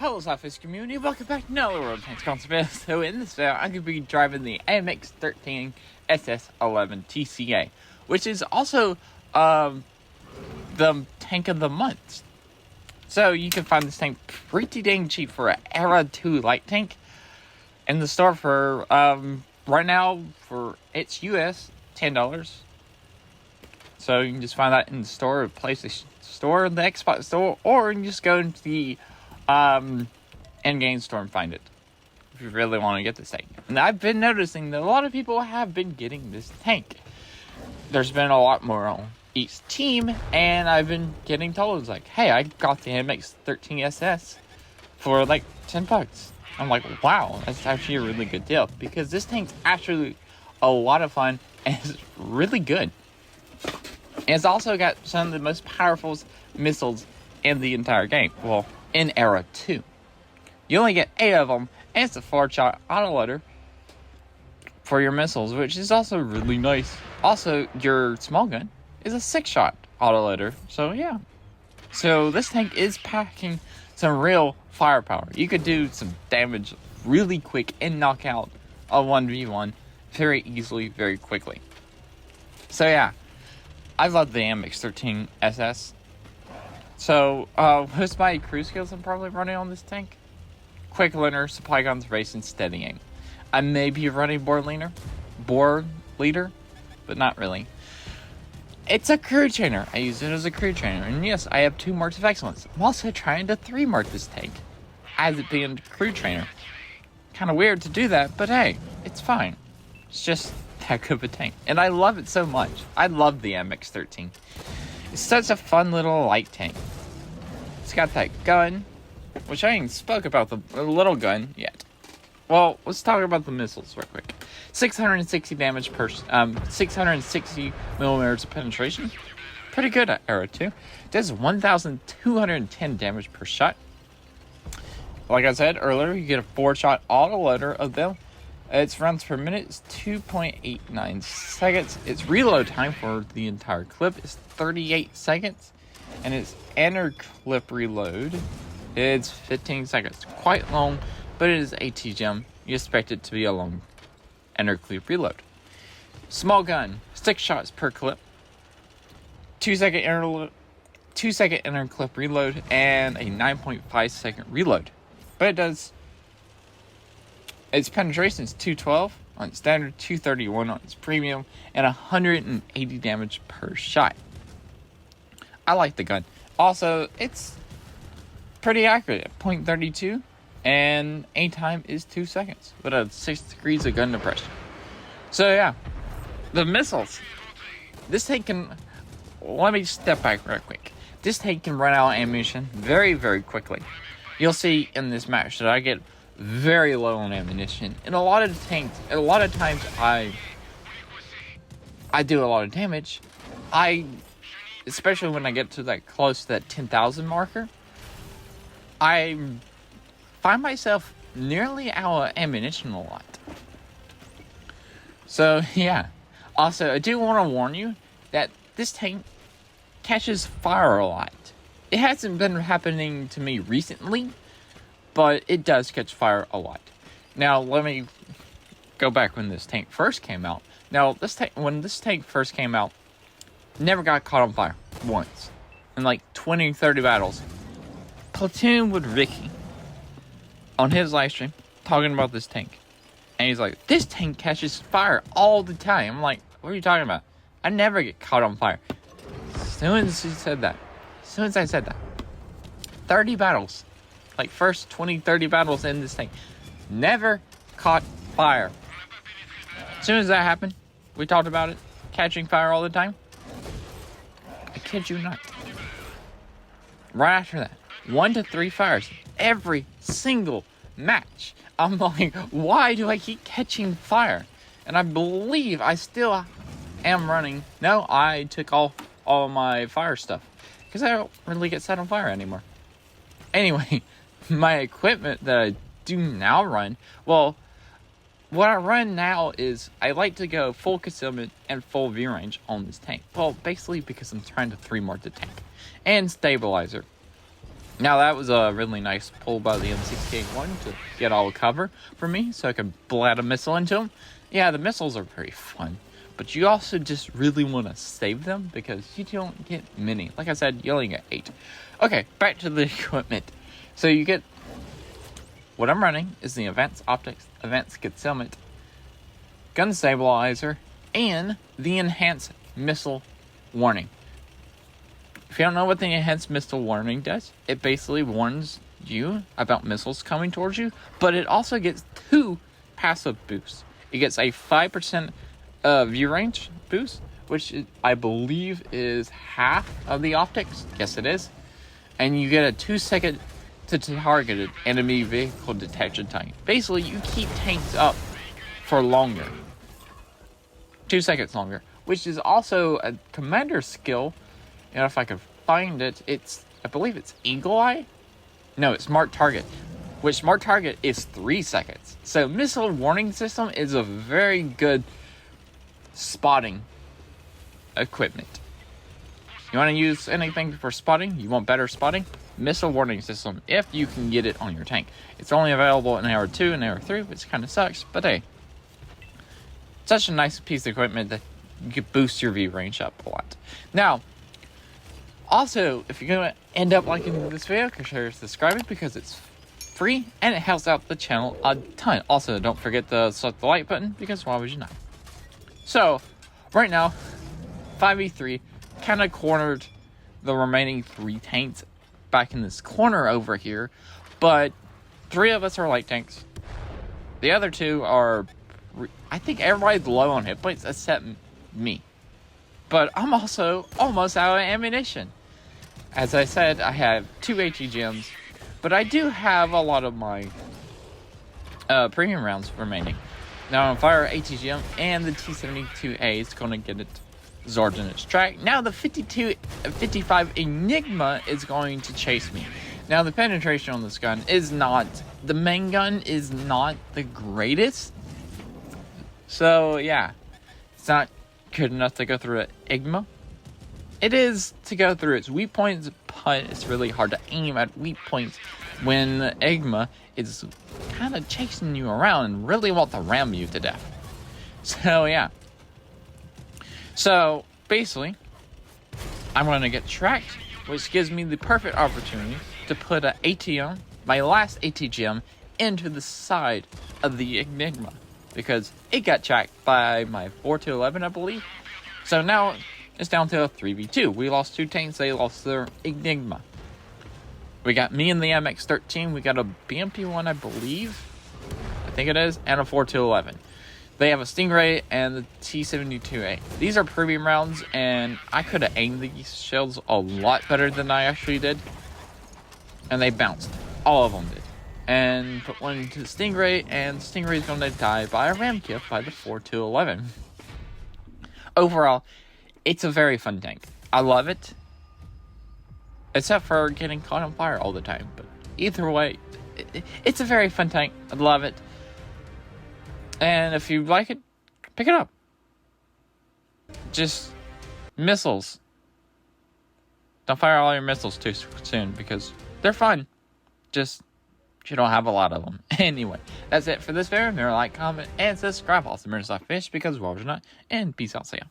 Hello SLAPAFISH community, welcome back to another World Tanks Concept. So in this video, I'm going to be driving the AMX 13 SS-11 TCA, which is also the tank of the month. So you can find this tank pretty dang cheap for an Era 2 light tank in the store for, right now, for it's US, $10. So you can just find that in the store, the PlayStation store, the Xbox store, or you can just go into the in-game store and find it if you really want to get this tank. And I've been noticing that a lot of people have been getting this tank. There's been a lot more on each team, and I've been getting told, it's like, hey, I got the AMX 13 SS for like $10. I'm like, wow, that's actually a really good deal, because this tank's actually a lot of fun and it's really good. And it's also got some of the most powerful missiles in the entire game. Well, in Era 2. You only get 8 of them, and it's a 4-shot autoloader for your missiles, which is also really nice. Also, your small gun is a 6-shot autoloader, so yeah. So this tank is packing some real firepower. You could do some damage really quick and knock out a 1v1 very easily, very quickly. So yeah, I love the AMX 13 SS. So, what's my crew skills I'm probably running on this tank? Quick learner, supply guns, race, and steady aim. I may be running board leader, but not really. It's a crew trainer. I use it as a crew trainer. And yes, I have 2 marks of excellence. I'm also trying to 3 mark this tank as it being a crew trainer. Kind of weird to do that, but hey, it's fine. It's just that good of a tank. And I love it so much. I love the MX 13. It's such a fun little light tank. It's got that gun, which I ain't spoke about the little gun yet. Well, let's talk about the missiles real quick. 660 damage per, 660 millimeters of penetration. Pretty good at Era 2. Does 1,210 damage per shot. Like I said earlier, you get a 4-shot autoloader of them. Its runs per minute is 2.89 seconds. Its reload time for the entire clip is 38 seconds. And its inner clip reload is 15 seconds. Quite long, but it is AT-GEM. You expect it to be a long inner clip reload. Small gun, 6 shots per clip. 2-second inner clip reload and a 9.5 second reload. But it does. Its penetration is 212 on its standard, 231 on its premium, and 180 damage per shot. I like the gun. Also, it's pretty accurate at .32, and aim time is 2 seconds with a 6 degrees of gun depression. So yeah, the missiles. This tank can. Let me step back real quick. This tank can run out of ammunition very, very quickly. You'll see in this match that I get very low on ammunition, and a lot of times I do a lot of damage. Especially when I get to that close to that 10,000 marker, I find myself nearly out of ammunition a lot. So yeah. Also, I do want to warn you that this tank catches fire a lot. It hasn't been happening to me recently, but it does catch fire a lot. Now, let me go back when this tank first came out. Now, when this tank first came out, never got caught on fire once. In like 20, 30 battles. Platoon with Ricky on his live stream talking about this tank. And he's like, this tank catches fire all the time. I'm like, what are you talking about? I never get caught on fire. As soon as I said that, 30 battles. Like first 20, 30 battles in this tank. Never caught fire. As soon as that happened, we talked about it. Catching fire all the time. I kid you not. Right after that, 1 to 3 fires every single match. I'm like, why do I keep catching fire? And I believe I still am running. No, I took all my fire stuff because I don't really get set on fire anymore. Anyway, my equipment that I do now run, well, what I run now is I like to go full concealment and full view range on this tank. Well, basically because I'm trying to 3 mark the tank. And stabilizer. Now that was a really nice pull by the M68-1 to get all the cover for me so I could blast a missile into them. Yeah, the missiles are very fun, but you also just really want to save them because you don't get many. Like I said, you only get 8. Okay, back to the equipment. So you get, what I'm running is the Advanced Optics, Advanced Concealment, Gun Stabilizer, and the Enhanced Missile Warning. If you don't know what the Enhanced Missile Warning does, it basically warns you about missiles coming towards you, but it also gets 2 passive boosts. It gets a 5% view range boost, which I believe is half of the optics. Yes, it is. And you get a 2-second to targeted enemy vehicle detection time. Basically, you keep tanks up for longer. 2 seconds longer, which is also a commander skill. And if I could find it, I believe it's Eagle Eye? No, it's Smart Target, which Smart Target is 3 seconds. So Missile Warning System is a very good spotting equipment. You want to use anything for spotting? You want better spotting? Missile Warning System, if you can get it on your tank. It's only available in Hour 2 and Hour 3, which kind of sucks, but hey. Such a nice piece of equipment that you could boost your view range up a lot. Now, also, if you're going to end up liking this video, consider subscribing because it's free and it helps out the channel a ton. Also, don't forget to select the like button because why would you not? So, right now, 5v3 kind of cornered the remaining 3 tanks back in this corner over here, but 3 of us are light tanks. The other 2 are, I think everybody's low on hit points except me. But I'm also almost out of ammunition. As I said, I have 2 ATGMs, but I do have a lot of my premium rounds remaining. Now I'm fire ATGM, and the T-72A is going to get it Zord in its track. Now the 55 Enigma is going to chase me. Now the penetration on this gun is not, the main gun is not the greatest. So yeah, it's not good enough to go through an Enigma. It is to go through its weak points, but it's really hard to aim at weak points when the Enigma is kind of chasing you around and really want to ram you to death. So yeah. So basically, I'm going to get tracked, which gives me the perfect opportunity to put an ATM, my last ATGM, into the side of the Enigma. Because it got tracked by my 4-11, I believe. So now it's down to a 3v2. We lost 2 tanks, they lost their Enigma. We got me and the AMX 13. We got a BMP-1, I believe. I think it is. And a 4-11. They have a Stingray and the T-72A. These are premium rounds, and I could have aimed these shells a lot better than I actually did. And they bounced. All of them did. And put one into the Stingray, and Stingray is going to die by a ram kill by the 4-11. Overall, it's a very fun tank. I love it. Except for getting caught on fire all the time. But either way, it's a very fun tank. I love it. And if you like it, pick it up. Just missiles. Don't fire all your missiles too soon because they're fun. Just you don't have a lot of them. Anyway, that's it for this video. Remember to like, comment, and subscribe. Also, remember to SLAPAFISH because why would you not? And peace out. See ya.